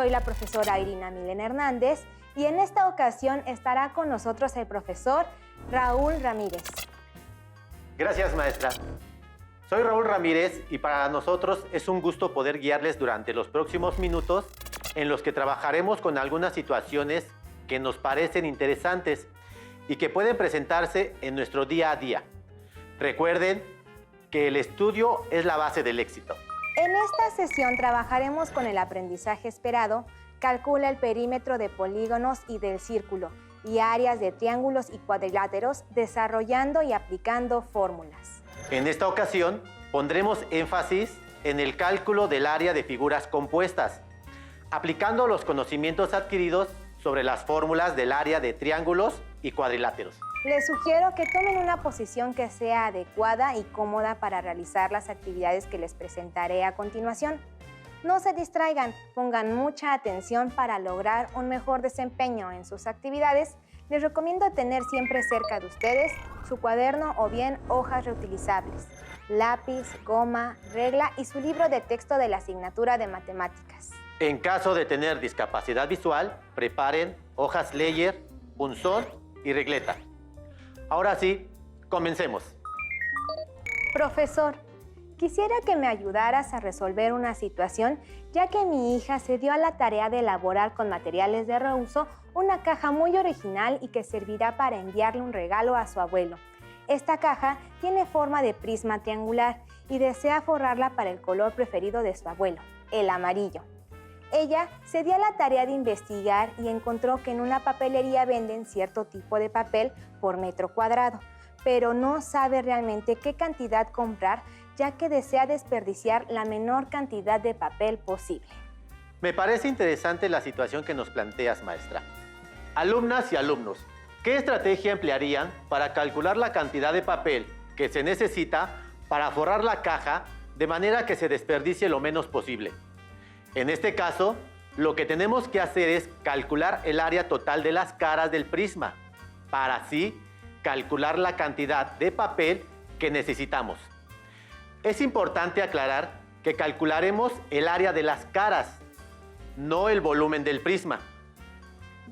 Soy la profesora Irina Milén Hernández y en esta ocasión estará con nosotros el profesor Raúl Ramírez. Gracias, maestra. Soy Raúl Ramírez y para nosotros es un gusto poder guiarles durante los próximos minutos en los que trabajaremos con algunas situaciones que nos parecen interesantes y que pueden presentarse en nuestro día a día. Recuerden que el estudio es la base del éxito. En esta sesión trabajaremos con el aprendizaje esperado, calcula el perímetro de polígonos y del círculo y áreas de triángulos y cuadriláteros desarrollando y aplicando fórmulas. En esta ocasión pondremos énfasis en el cálculo del área de figuras compuestas, aplicando los conocimientos adquiridos sobre las fórmulas del área de triángulos y cuadriláteros. Les sugiero que tomen una posición que sea adecuada y cómoda para realizar las actividades que les presentaré a continuación. No se distraigan, pongan mucha atención para lograr un mejor desempeño en sus actividades. Les recomiendo tener siempre cerca de ustedes su cuaderno o bien hojas reutilizables, lápiz, goma, regla y su libro de texto de la asignatura de matemáticas. En caso de tener discapacidad visual, preparen hojas Leyer, punzón y regleta. Ahora sí, comencemos. Profesor, quisiera que me ayudaras a resolver una situación, ya que mi hija se dio a la tarea de elaborar con materiales de reuso una caja muy original y que servirá para enviarle un regalo a su abuelo. Esta caja tiene forma de prisma triangular y desea forrarla para el color preferido de su abuelo, el amarillo. Ella se dio a la tarea de investigar y encontró que en una papelería venden cierto tipo de papel por metro cuadrado, pero no sabe realmente qué cantidad comprar, ya que desea desperdiciar la menor cantidad de papel posible. Me parece interesante la situación que nos planteas, maestra. Alumnas y alumnos, ¿qué estrategia emplearían para calcular la cantidad de papel que se necesita para forrar la caja de manera que se desperdicie lo menos posible? En este caso, lo que tenemos que hacer es calcular el área total de las caras del prisma, para así calcular la cantidad de papel que necesitamos. Es importante aclarar que calcularemos el área de las caras, no el volumen del prisma.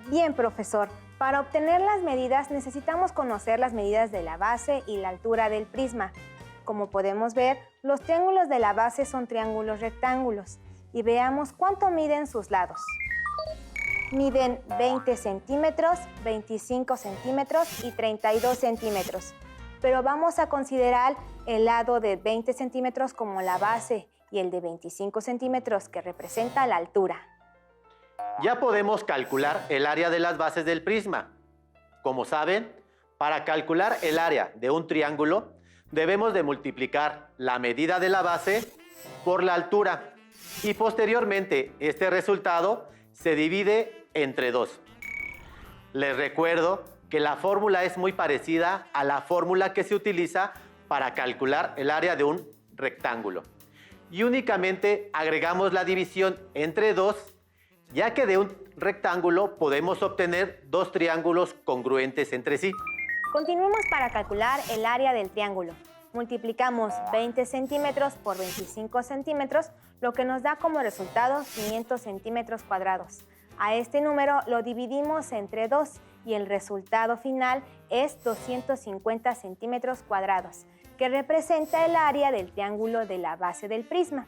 Bien, profesor. Para obtener las medidas necesitamos conocer las medidas de la base y la altura del prisma. Como podemos ver, los triángulos de la base son triángulos rectángulos. Y veamos cuánto miden sus lados. Miden 20 centímetros, 25 centímetros y 32 centímetros. Pero vamos a considerar el lado de 20 centímetros como la base y el de 25 centímetros que representa la altura. Ya podemos calcular el área de las bases del prisma. Como saben, para calcular el área de un triángulo, debemos de multiplicar la medida de la base por la altura. Y posteriormente, este resultado se divide entre 2. Les recuerdo que la fórmula es muy parecida a la fórmula que se utiliza para calcular el área de un rectángulo. Y únicamente agregamos la división entre 2, ya que de un rectángulo podemos obtener 2 triángulos congruentes entre sí. Continuemos para calcular el área del triángulo. Multiplicamos 20 centímetros por 25 centímetros, lo que nos da como resultado 500 centímetros cuadrados. A este número lo dividimos entre 2 y el resultado final es 250 centímetros cuadrados, que representa el área del triángulo de la base del prisma.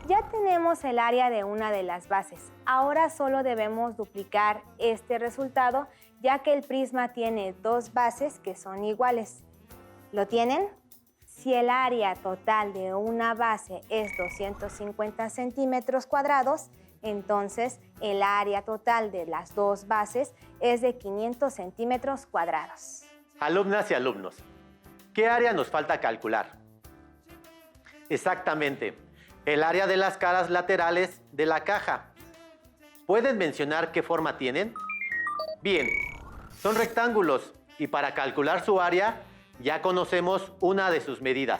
Ya tenemos el área de una de las bases. Ahora solo debemos duplicar este resultado, ya que el prisma tiene 2 bases que son iguales. ¿Lo tienen? Si el área total de una base es 250 centímetros cuadrados, entonces el área total de las 2 bases es de 500 centímetros cuadrados. Alumnas y alumnos, ¿qué área nos falta calcular? Exactamente, el área de las caras laterales de la caja. ¿Pueden mencionar qué forma tienen? Bien, son rectángulos y para calcular su área ya conocemos una de sus medidas.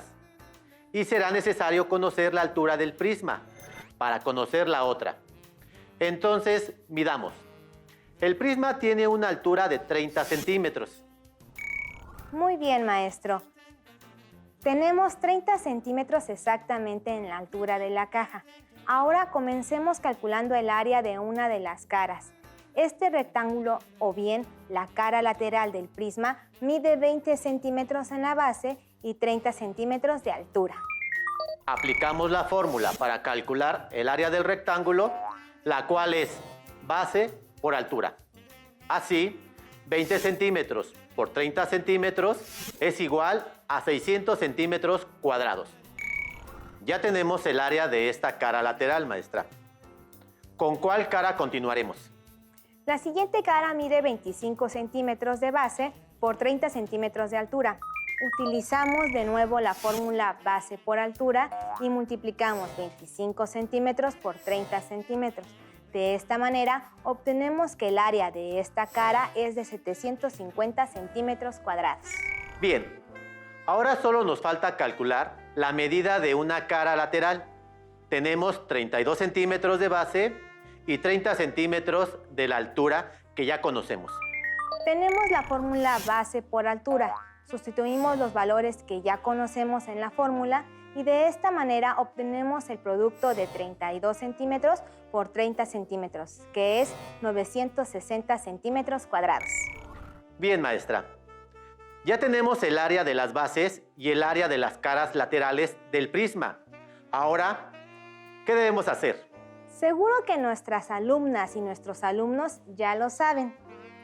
Y será necesario conocer la altura del prisma para conocer la otra. Entonces, midamos. El prisma tiene una altura de 30 centímetros. Muy bien, maestro. Tenemos 30 centímetros exactamente en la altura de la caja. Ahora comencemos calculando el área de una de las caras. Este rectángulo, o bien la cara lateral del prisma, mide 20 centímetros en la base y 30 centímetros de altura. Aplicamos la fórmula para calcular el área del rectángulo, la cual es base por altura. Así, 20 centímetros por 30 centímetros es igual a 600 centímetros cuadrados. Ya tenemos el área de esta cara lateral, maestra. ¿Con cuál cara continuaremos? La siguiente cara mide 25 centímetros de base por 30 centímetros de altura. Utilizamos de nuevo la fórmula base por altura y multiplicamos 25 centímetros por 30 centímetros. De esta manera, obtenemos que el área de esta cara es de 750 centímetros cuadrados. Bien, ahora solo nos falta calcular la medida de una cara lateral. Tenemos 32 centímetros de base y 30 centímetros de la altura que ya conocemos. Tenemos la fórmula base por altura. Sustituimos los valores que ya conocemos en la fórmula y de esta manera obtenemos el producto de 32 centímetros por 30 centímetros, que es 960 centímetros cuadrados. Bien, maestra. Ya tenemos el área de las bases y el área de las caras laterales del prisma. Ahora, ¿qué debemos hacer? Seguro que nuestras alumnas y nuestros alumnos ya lo saben.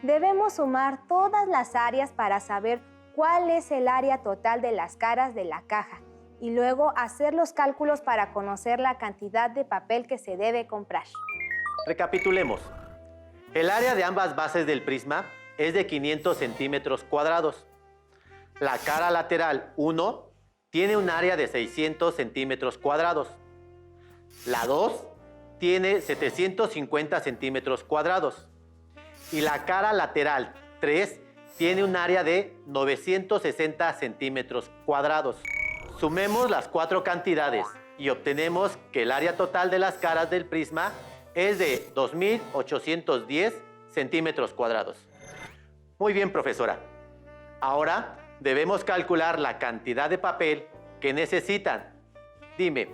Debemos sumar todas las áreas para saber cuál es el área total de las caras de la caja y luego hacer los cálculos para conocer la cantidad de papel que se debe comprar. Recapitulemos. El área de ambas bases del prisma es de 500 centímetros cuadrados. La cara lateral 1 tiene un área de 600 centímetros cuadrados. La 2 tiene 750 centímetros cuadrados. Y la cara lateral 3 tiene un área de 960 centímetros cuadrados. Sumemos las cuatro cantidades y obtenemos que el área total de las caras del prisma es de 2.810 centímetros cuadrados. Muy bien, profesora. Ahora debemos calcular la cantidad de papel que necesitan. Dime,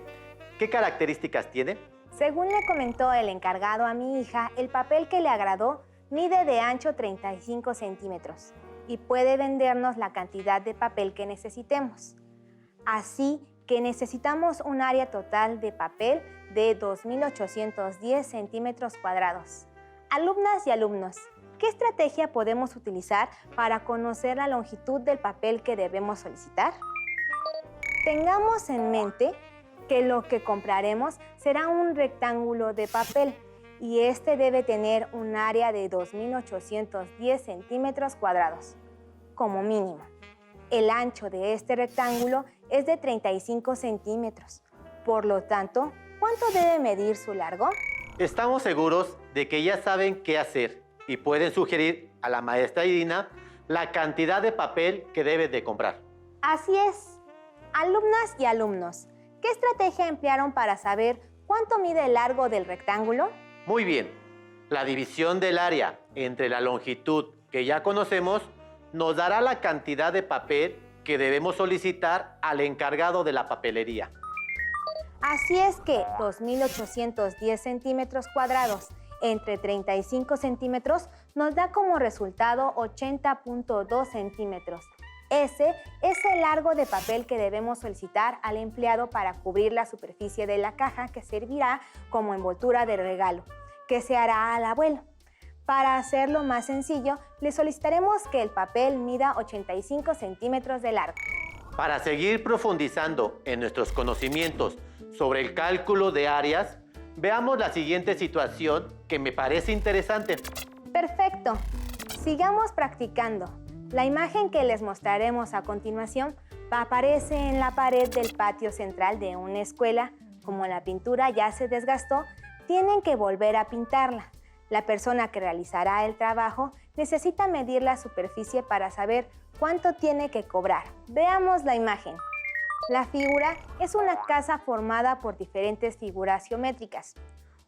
¿qué características tiene? Según le comentó el encargado a mi hija, el papel que le agradó mide de ancho 35 centímetros y puede vendernos la cantidad de papel que necesitemos. Así que necesitamos un área total de papel de 2.810 centímetros cuadrados. Alumnas y alumnos, ¿qué estrategia podemos utilizar para conocer la longitud del papel que debemos solicitar? Tengamos en mente que lo que compraremos será un rectángulo de papel y este debe tener un área de 2.810 centímetros cuadrados, como mínimo. El ancho de este rectángulo es de 35 centímetros. Por lo tanto, ¿cuánto debe medir su largo? Estamos seguros de que ya saben qué hacer y pueden sugerir a la maestra Irina la cantidad de papel que debe de comprar. Así es. Alumnas y alumnos, ¿qué estrategia emplearon para saber cuánto mide el largo del rectángulo? Muy bien. La división del área entre la longitud que ya conocemos nos dará la cantidad de papel que debemos solicitar al encargado de la papelería. Así es que 2.810 centímetros cuadrados entre 35 centímetros nos da como resultado 80.2 centímetros. Ese es el largo de papel que debemos solicitar al empleado para cubrir la superficie de la caja que servirá como envoltura de regalo, que se hará al abuelo. Para hacerlo más sencillo, le solicitaremos que el papel mida 85 centímetros de largo. Para seguir profundizando en nuestros conocimientos sobre el cálculo de áreas, veamos la siguiente situación que me parece interesante. Perfecto. Sigamos practicando. La imagen que les mostraremos a continuación aparece en la pared del patio central de una escuela. Como la pintura ya se desgastó, tienen que volver a pintarla. La persona que realizará el trabajo necesita medir la superficie para saber cuánto tiene que cobrar. Veamos la imagen. La figura es una casa formada por diferentes figuras geométricas.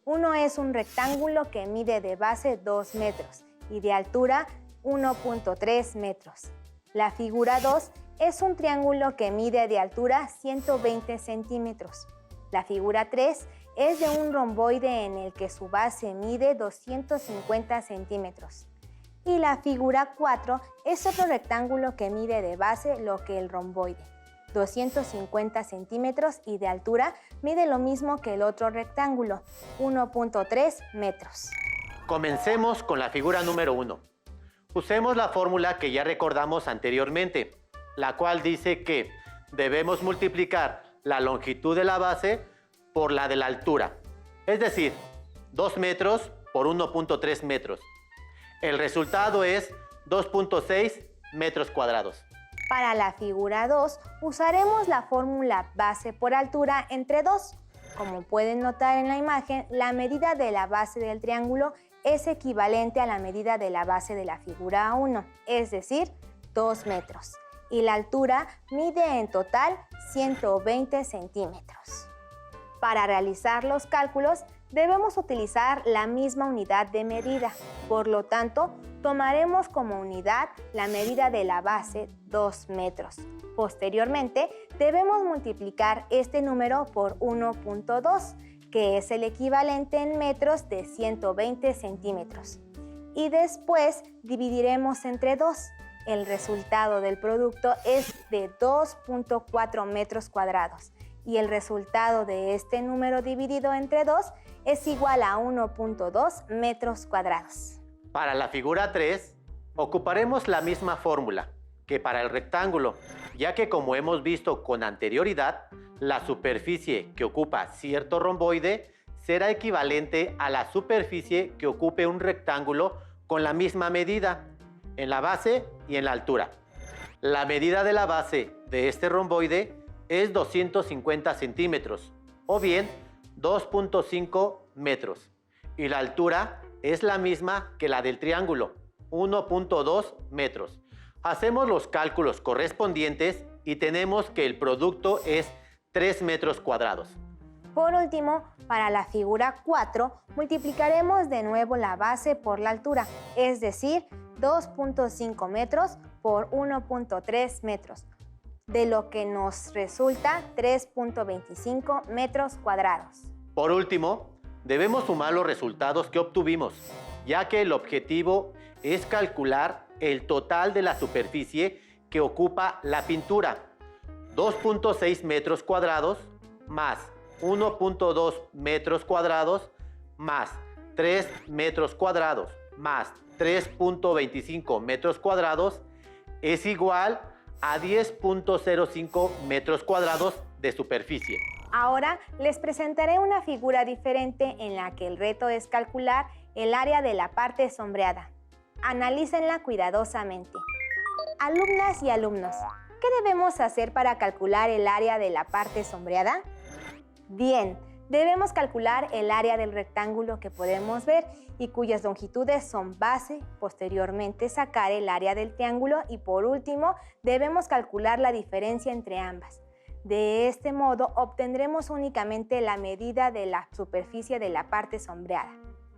Uno es un rectángulo que mide de base 2 metros y de altura 1.3 metros. La figura 2 es un triángulo que mide de altura 120 centímetros. La figura 3 es de un romboide en el que su base mide 250 centímetros. Y la figura 4 es otro rectángulo que mide de base lo que el romboide, 250 centímetros, y de altura mide lo mismo que el otro rectángulo, 1.3 metros. Comencemos con la figura número 1. Usemos la fórmula que ya recordamos anteriormente, la cual dice que debemos multiplicar la longitud de la base por la de la altura, es decir, 2 metros por 1.3 metros. El resultado es 2.6 metros cuadrados. Para la figura 2, usaremos la fórmula base por altura entre 2. Como pueden notar en la imagen, la medida de la base del triángulo es equivalente a la medida de la base de la figura 1, es decir, 2 metros. Y la altura mide en total 120 centímetros. Para realizar los cálculos, debemos utilizar la misma unidad de medida. Por lo tanto, tomaremos como unidad la medida de la base, 2 metros. Posteriormente, debemos multiplicar este número por 1.2, que es el equivalente en metros de 120 centímetros. Y después dividiremos entre 2. El resultado del producto es de 2.4 metros cuadrados. Y el resultado de este número dividido entre 2 es igual a 1.2 metros cuadrados. Para la figura 3, ocuparemos la misma fórmula que para el rectángulo, ya que como hemos visto con anterioridad, la superficie que ocupa cierto romboide será equivalente a la superficie que ocupe un rectángulo con la misma medida, en la base y en la altura. La medida de la base de este romboide es 250 centímetros, o bien 2.5 metros, y la altura es la misma que la del triángulo, 1.2 metros. Hacemos los cálculos correspondientes y tenemos que el producto es 3 metros cuadrados. Por último, para la figura 4, multiplicaremos de nuevo la base por la altura, es decir, 2.5 metros por 1.3 metros, de lo que nos resulta 3.25 metros cuadrados. Por último, debemos sumar los resultados que obtuvimos, ya que el objetivo es calcular el total de la superficie que ocupa la pintura, 2.6 metros cuadrados más 1.2 metros cuadrados más 3 metros cuadrados más 3.25 metros cuadrados es igual a 10.05 metros cuadrados de superficie. Ahora les presentaré una figura diferente en la que el reto es calcular el área de la parte sombreada. Analícenla cuidadosamente. Alumnas y alumnos, ¿qué debemos hacer para calcular el área de la parte sombreada? Bien, debemos calcular el área del rectángulo que podemos ver y cuyas longitudes son base, posteriormente sacar el área del triángulo y por último debemos calcular la diferencia entre ambas. De este modo obtendremos únicamente la medida de la superficie de la parte sombreada.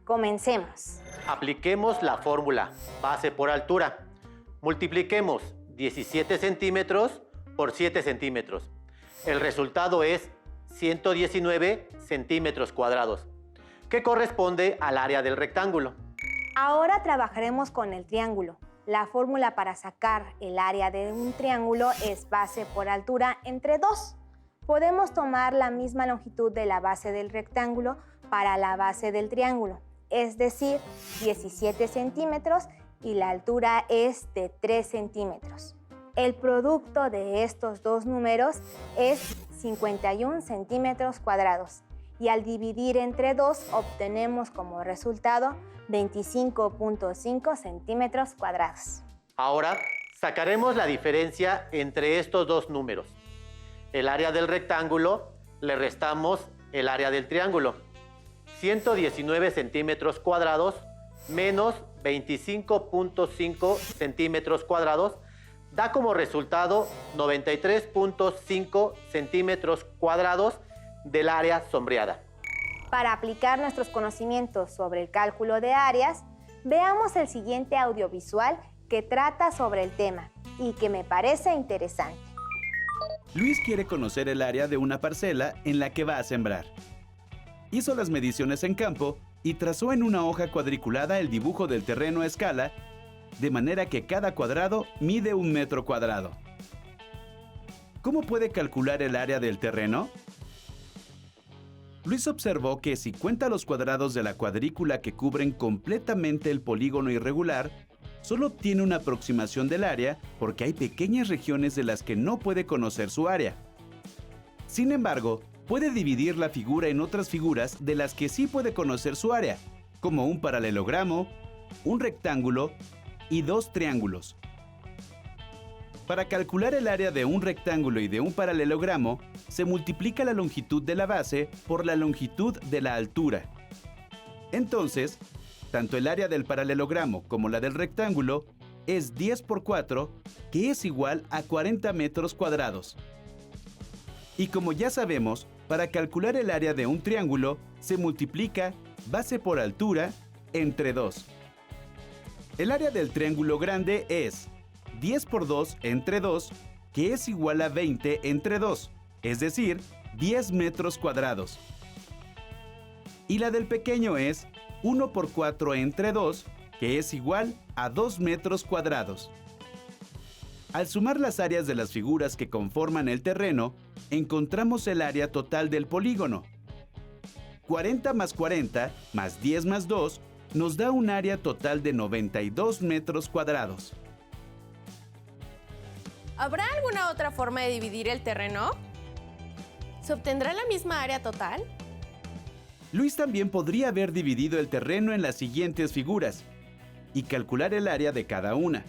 Comencemos. Apliquemos la fórmula base por altura. Multipliquemos 17 centímetros por 7 centímetros. El resultado es 119 centímetros cuadrados, que corresponde al área del rectángulo. Ahora trabajaremos con el triángulo. La fórmula para sacar el área de un triángulo es base por altura entre 2. Podemos tomar la misma longitud de la base del rectángulo para la base del triángulo, es decir, 17 centímetros y la altura es de 3 centímetros. El producto de estos dos números es 51 centímetros cuadrados y al dividir entre 2 obtenemos como resultado 25.5 centímetros cuadrados. Ahora sacaremos la diferencia entre estos dos números. El área del rectángulo le restamos el área del triángulo. 119 centímetros cuadrados menos 25.5 centímetros cuadrados da como resultado 93.5 centímetros cuadrados del área sombreada. Para aplicar nuestros conocimientos sobre el cálculo de áreas, veamos el siguiente audiovisual que trata sobre el tema y que me parece interesante. Luis quiere conocer el área de una parcela en la que va a sembrar. hizo las mediciones en campo y trazó en una hoja cuadriculada el dibujo del terreno a escala, de manera que cada cuadrado mide 1 metro cuadrado. ¿Cómo puede calcular el área del terreno? Luis observó que si cuenta los cuadrados de la cuadrícula que cubren completamente el polígono irregular, solo obtiene una aproximación del área porque hay pequeñas regiones de las que no puede conocer su área. Sin embargo, puede dividir la figura en otras figuras de las que sí puede conocer su área, como un paralelogramo, un rectángulo y 2 triángulos. Para calcular el área de un rectángulo y de un paralelogramo, se multiplica la longitud de la base por la longitud de la altura. Entonces, tanto el área del paralelogramo como la del rectángulo es 10 por 4, que es igual a 40 metros cuadrados. Y como ya sabemos, para calcular el área de un triángulo, se multiplica base por altura entre 2. El área del triángulo grande es 10 por 2 entre 2, que es igual a 20 entre 2, es decir, 10 metros cuadrados. Y la del pequeño es 1 por 4 entre 2, que es igual a 2 metros cuadrados. Al sumar las áreas de las figuras que conforman el terreno, encontramos el área total del polígono. 40 más 40 más 10 más 2 nos da un área total de 92 metros cuadrados. ¿Habrá alguna otra forma de dividir el terreno? ¿Se obtendrá la misma área total? Luis también podría haber dividido el terreno en las siguientes figuras y calcular el área de cada una.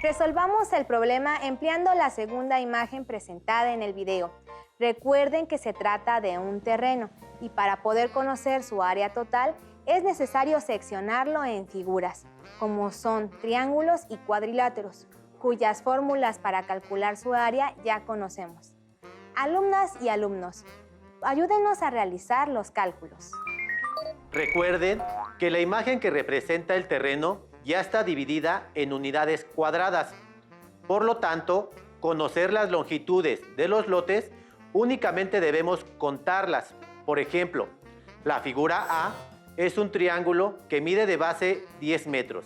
Resolvamos el problema empleando la segunda imagen presentada en el video. Recuerden que se trata de un terreno y para poder conocer su área total es necesario seccionarlo en figuras, como son triángulos y cuadriláteros, cuyas fórmulas para calcular su área ya conocemos. Alumnas y alumnos, ayúdenos a realizar los cálculos. Recuerden que la imagen que representa el terreno ya está dividida en unidades cuadradas. Por lo tanto, conocer las longitudes de los lotes únicamente debemos contarlas. Por ejemplo, la figura A es un triángulo que mide de base 10 metros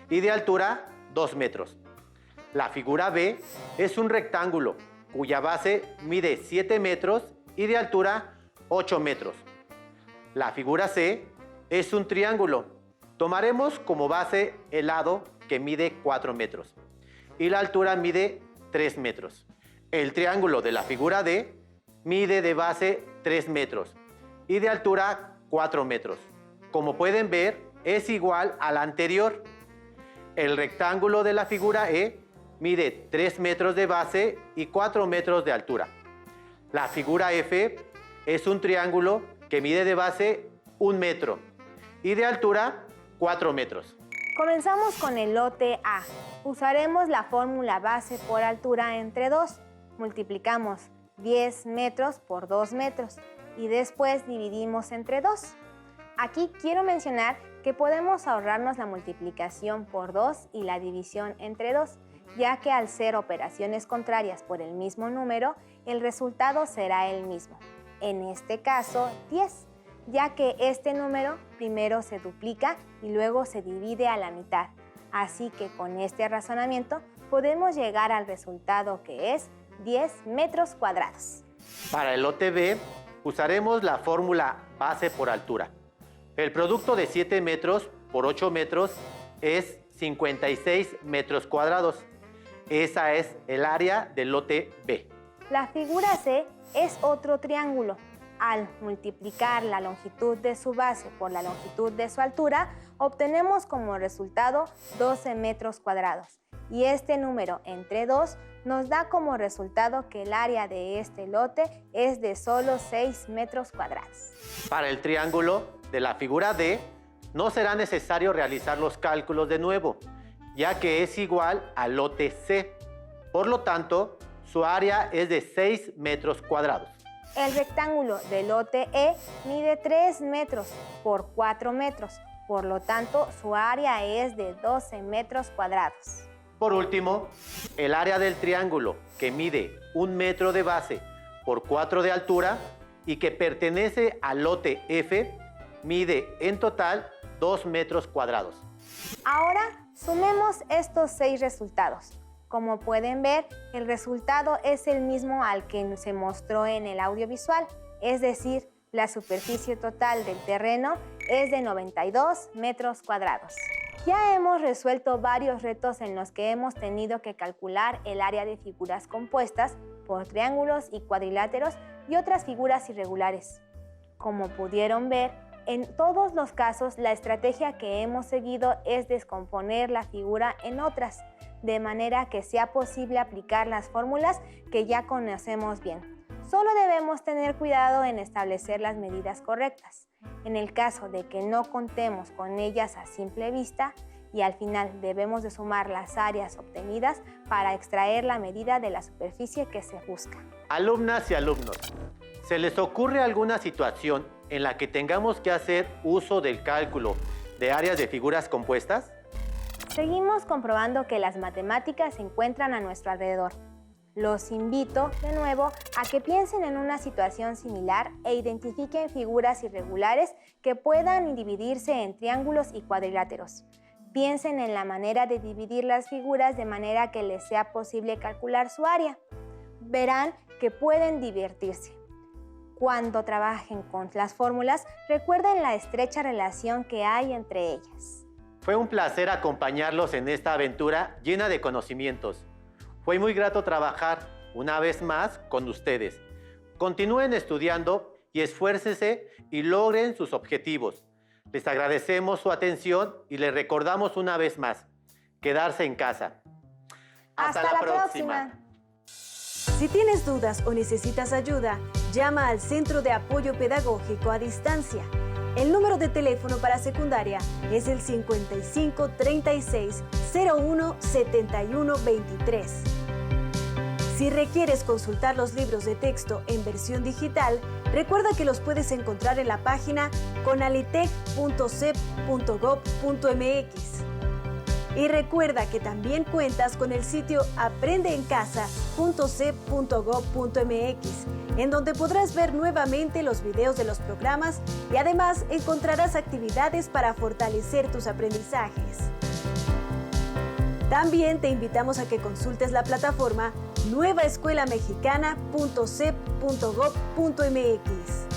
y de altura 2 metros. La figura B es un rectángulo cuya base mide 7 metros y de altura 8 metros. La figura C es un triángulo. Tomaremos como base el lado que mide 4 metros y la altura mide 3 metros. El triángulo de la figura D mide de base 3 metros y de altura 4 metros. Como pueden ver, es igual al anterior. El rectángulo de la figura E mide 3 metros de base y 4 metros de altura. La figura F es un triángulo que mide de base 1 metro y de altura 4 metros. Comenzamos con el lote A. Usaremos la fórmula base por altura entre 2. Multiplicamos 10 metros por 2 metros y después dividimos entre 2. Aquí quiero mencionar que podemos ahorrarnos la multiplicación por 2 y la división entre 2, ya que al ser operaciones contrarias por el mismo número, el resultado será el mismo. En este caso, 10, ya que este número primero se duplica y luego se divide a la mitad. Así que con este razonamiento podemos llegar al resultado que es 10 metros cuadrados. Para el lote B, usaremos la fórmula base por altura. El producto de 7 metros por 8 metros es 56 metros cuadrados. Esa es el área del lote B. La figura C es otro triángulo. Al multiplicar la longitud de su base por la longitud de su altura, obtenemos como resultado 12 metros cuadrados. Y este número entre 2 nos da como resultado que el área de este lote es de solo 6 metros cuadrados. Para el triángulo de la figura D, no será necesario realizar los cálculos de nuevo, ya que es igual al lote C. Por lo tanto, su área es de 6 metros cuadrados. El rectángulo del lote E mide 3 metros por 4 metros. Por lo tanto, su área es de 12 metros cuadrados. Por último, el área del triángulo, que mide 1 metro de base por 4 de altura, y que pertenece al lote F mide en total 2 metros cuadrados. Ahora sumemos estos 6 resultados. Como pueden ver, el resultado es el mismo al que se mostró en el audiovisual, es decir, la superficie total del terreno es de 92 metros cuadrados. Ya hemos resuelto varios retos en los que hemos tenido que calcular el área de figuras compuestas por triángulos y cuadriláteros y otras figuras irregulares. Como pudieron ver, en todos los casos la estrategia que hemos seguido es descomponer la figura en otras, de manera que sea posible aplicar las fórmulas que ya conocemos bien. Solo debemos tener cuidado en establecer las medidas correctas. En el caso de que no contemos con ellas a simple vista, y al final debemos de sumar las áreas obtenidas para extraer la medida de la superficie que se busca. Alumnas y alumnos, ¿se les ocurre alguna situación en la que tengamos que hacer uso del cálculo de áreas de figuras compuestas? Seguimos comprobando que las matemáticas se encuentran a nuestro alrededor. Los invito, de nuevo, a que piensen en una situación similar e identifiquen figuras irregulares que puedan dividirse en triángulos y cuadriláteros. Piensen en la manera de dividir las figuras de manera que les sea posible calcular su área. Verán que pueden divertirse. Cuando trabajen con las fórmulas, recuerden la estrecha relación que hay entre ellas. Fue un placer acompañarlos en esta aventura llena de conocimientos. Fue muy grato trabajar una vez más con ustedes. Continúen estudiando y esfuércense y logren sus objetivos. Les agradecemos su atención y les recordamos una vez más, quedarse en casa. ¡Hasta la próxima! Si tienes dudas o necesitas ayuda, llama al Centro de Apoyo Pedagógico a Distancia. El número de teléfono para secundaria es el 55 36 01 71 23. Si requieres consultar los libros de texto en versión digital, recuerda que los puedes encontrar en la página conalitec.cep.gov.mx. Y recuerda que también cuentas con el sitio aprendeencasa.cep.gov.mx, en donde podrás ver nuevamente los videos de los programas y además encontrarás actividades para fortalecer tus aprendizajes. También te invitamos a que consultes la plataforma nuevaescuelamexicana.cep.gov.mx.